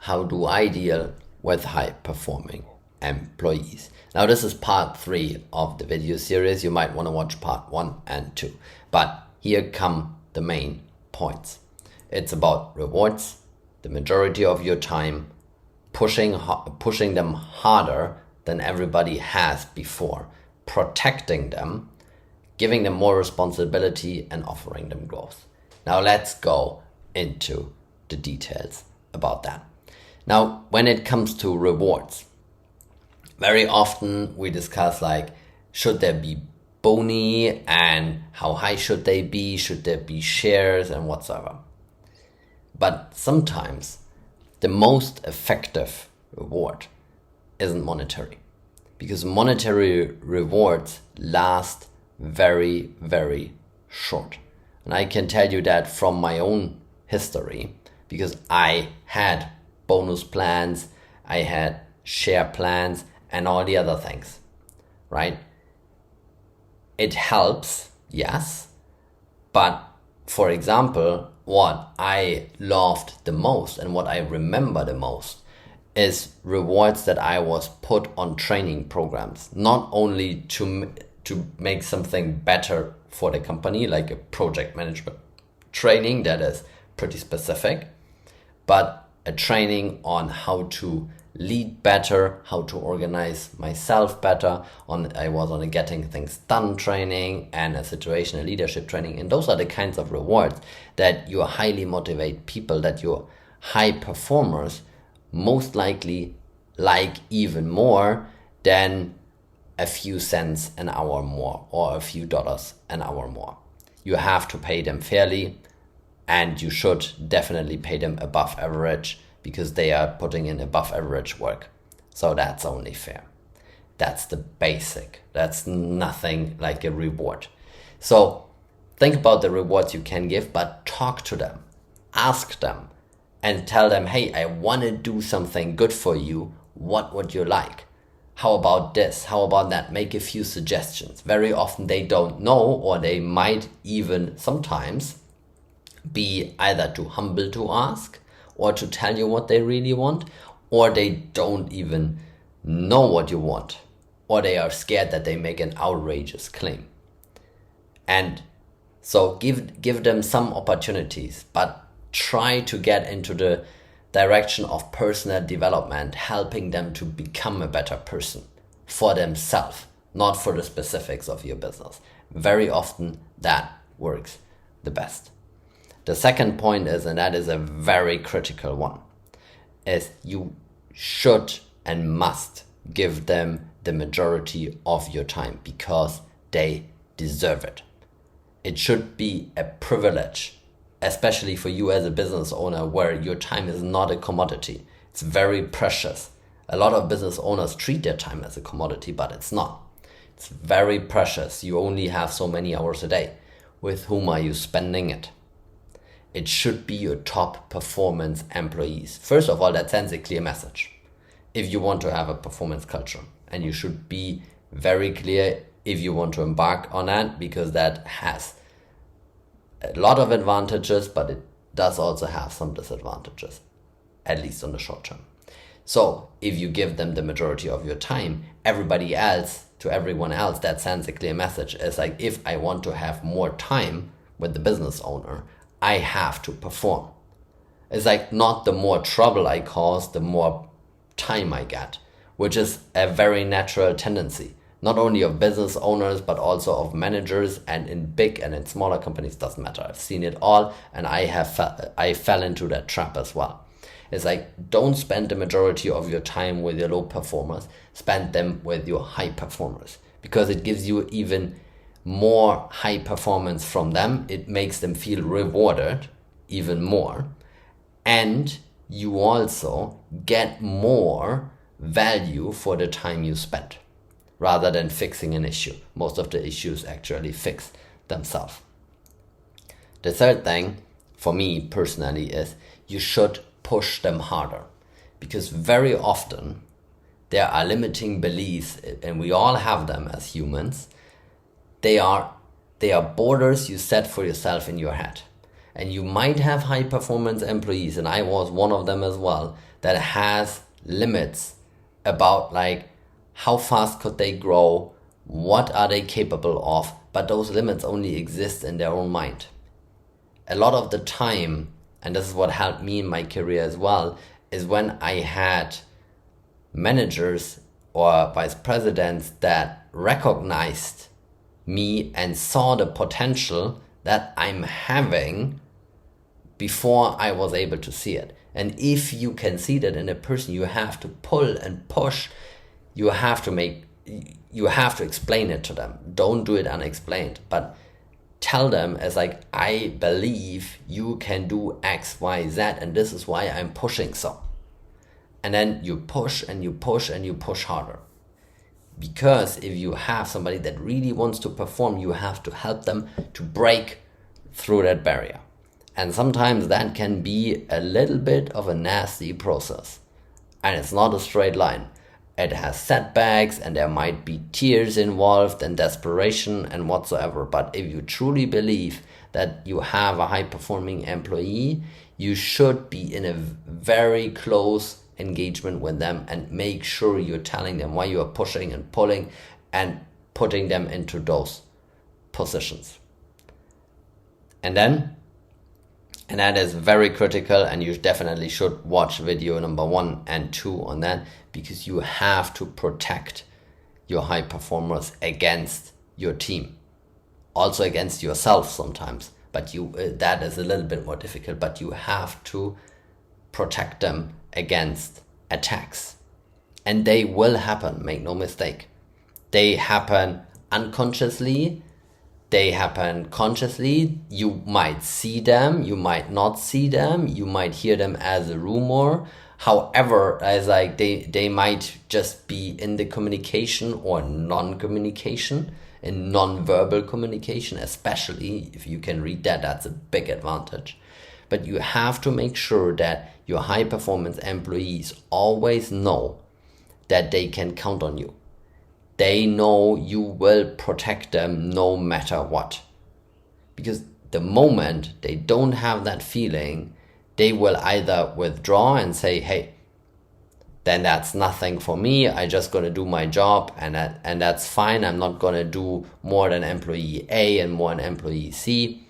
how do I deal with high-performing employees? Now, this is part 3 of the video series. You might want to watch part 1 and 2. But here come the main points. It's about rewards, the majority of your time, pushing them harder than everybody has before, protecting them, giving them more responsibility, and offering them growth. Now let's go into the details about that. Now, when it comes to rewards, very often we discuss should there be boni and how high should they be? Should there be shares and whatsoever? But sometimes the most effective reward isn't monetary, because monetary rewards last very, very short. And I can tell you that from my own history, because I had bonus plans, I had share plans, and all the other things, right? It helps, yes, but for example, what I loved the most and what I remember the most is rewards that I was put on training programs, not only to make something better for the company, like a project management training that is pretty specific, but a training on how to lead better, how to organize myself better. I was on a getting things done training and a situational leadership training. And those are the kinds of rewards that you highly motivate people, that your high performers most likely like even more than a few cents an hour more or a few dollars an hour more. You have to pay them fairly, and you should definitely pay them above average, because they are putting in above average work. So that's only fair. That's the basic. That's nothing like a reward. So think about the rewards you can give, but talk to them, ask them, and tell them, hey, I want to do something good for you. What would you like? How about this? How about that? Make a few suggestions. Very often they don't know, or they might even sometimes be either too humble to ask, or to tell you what they really want, or they don't even know what you want, or they are scared that they make an outrageous claim. And so give them some opportunities, but try to get into the direction of personal development, helping them to become a better person for themselves, not for the specifics of your business. Very often that works the best. The second point is, and that is a very critical one, is you should and must give them the majority of your time, because they deserve it. It should be a privilege, especially for you as a business owner, where your time is not a commodity. It's very precious. A lot of business owners treat their time as a commodity, but it's not. It's very precious. You only have so many hours a day. With whom are you spending it? It should be your top performance employees. First of all, that sends a clear message if you want to have a performance culture. And you should be very clear if you want to embark on that, because that has a lot of advantages, but it does also have some disadvantages, at least on the short term. So if you give them the majority of your time, to everyone else, that sends a clear message. It's like, if I want to have more time with the business owner, I have to perform. It's like, not the more trouble I cause, the more time I get, which is a very natural tendency, not only of business owners, but also of managers, and in big and in smaller companies, doesn't matter. I've seen it all, and I fell into that trap as well. It's like, don't spend the majority of your time with your low performers, spend them with your high performers, because it gives you even more high performance from them. It makes them feel rewarded even more, and you also get more value for the time you spent, rather than fixing an issue. Most of the issues actually fix themselves. The third thing for me personally is, you should push them harder, because very often there are limiting beliefs, and we all have them as humans. They are borders you set for yourself in your head. And you might have high performance employees, and I was one of them as well, that has limits about like how fast could they grow, what are they capable of, but those limits only exist in their own mind. A lot of the time, and this is what helped me in my career as well, is when I had managers or vice presidents that recognized me and saw the potential that I'm having before I was able to see it. And if you can see that in a person, you have to pull and push. You have to explain it to them. Don't do it unexplained, but tell them as like, I believe you can do X, Y, Z, and this is why I'm pushing so. And then you push and you push and you push harder. Because if you have somebody that really wants to perform, you have to help them to break through that barrier. And sometimes that can be a little bit of a nasty process. And it's not a straight line. It has setbacks and there might be tears involved and desperation and whatsoever. But if you truly believe that you have a high-performing employee, you should be in a very close engagement with them and make sure you're telling them why you are pushing and pulling and putting them into those positions. And that is very critical, and you definitely should watch video number 1 and 2 on that, because you have to protect your high performers against your team, also against yourself sometimes, but that is a little bit more difficult, but you have to protect them against attacks. And they will happen, make no mistake. They happen unconsciously, they happen consciously. You might see them, you might not see them, you might hear them as a rumor. However, as like they might just be in the communication or non-communication, in non-verbal communication, especially if you can read that, that's a big advantage. But you have to make sure that your high performance employees always know that they can count on you. They know you will protect them no matter what. Because the moment they don't have that feeling, they will either withdraw and say, hey, then that's nothing for me. I just gonna do my job and that's fine. I'm not gonna do more than employee A and more than employee C.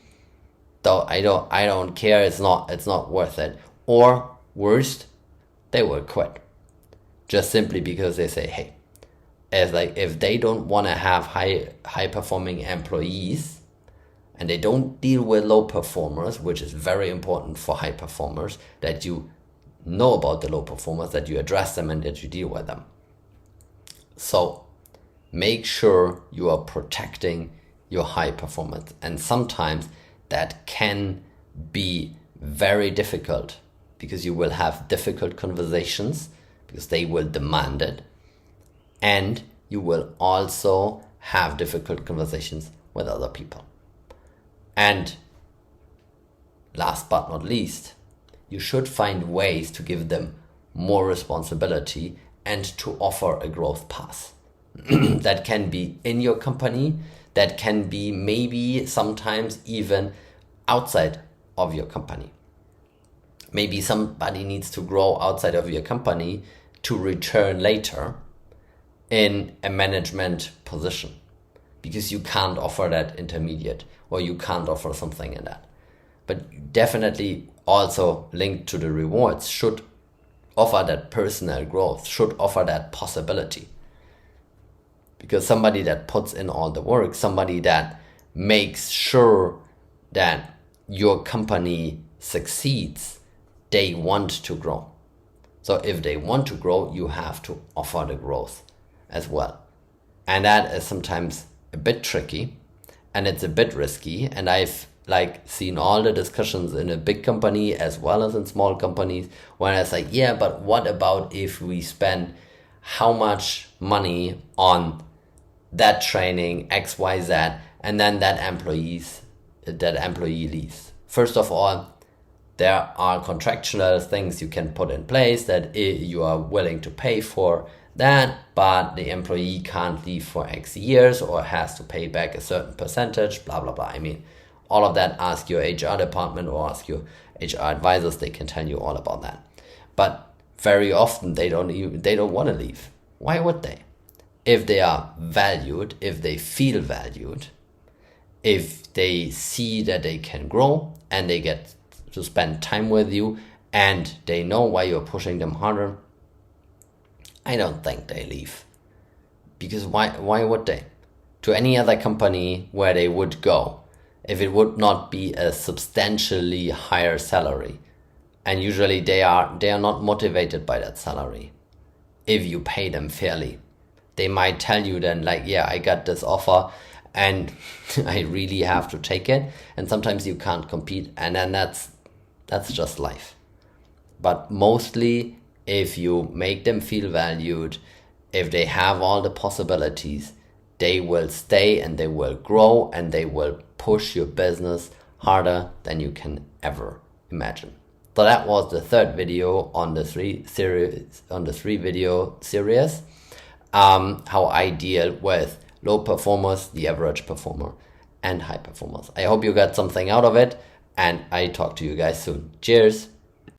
Though I don't care. It's not worth it. Or worst, they will quit. Just simply because they say, hey, if they don't want to have high performing employees and they don't deal with low performers, which is very important for high performers, that you know about the low performers, that you address them and that you deal with them. So make sure you are protecting your high performance. And sometimes that can be very difficult because you will have difficult conversations because they will demand it. And you will also have difficult conversations with other people. And last but not least, you should find ways to give them more responsibility and to offer a growth path. That can be in your company, that can be maybe sometimes even outside of your company. Maybe somebody needs to grow outside of your company to return later in a management position, because you can't offer that intermediate or you can't offer something in that. But definitely also linked to the rewards should offer that personal growth, should offer that possibility. Because somebody that puts in all the work, somebody that makes sure that your company succeeds, they want to grow. So if they want to grow, you have to offer the growth as well. And that is sometimes a bit tricky and it's a bit risky. And I've seen all the discussions in a big company as well as in small companies when it's like, yeah, but what about if we spend how much money on that training, X, Y, Z, and then that employee leaves. First of all, there are contractual things you can put in place that you are willing to pay for that, but the employee can't leave for X years or has to pay back a certain percentage, blah, blah, blah. I mean, all of that, ask your HR department or ask your HR advisors. They can tell you all about that. But very often they don't want to leave. Why would they? If they are valued, if they feel valued, if they see that they can grow and they get to spend time with you and they know why you're pushing them harder, I don't think they leave. Because why would they? To any other company where they would go, if it would not be a substantially higher salary, and usually they are not motivated by that salary. If you pay them fairly, they might tell you then like, yeah, I got this offer and I really have to take it. And sometimes you can't compete, and then that's just life. But mostly, if you make them feel valued, if they have all the possibilities, they will stay and they will grow and they will push your business harder than you can ever imagine. So that was the third video on the three video series. How I deal with low performers, the average performer, and high performers. I hope you got something out of it, and I talk to you guys soon. Cheers.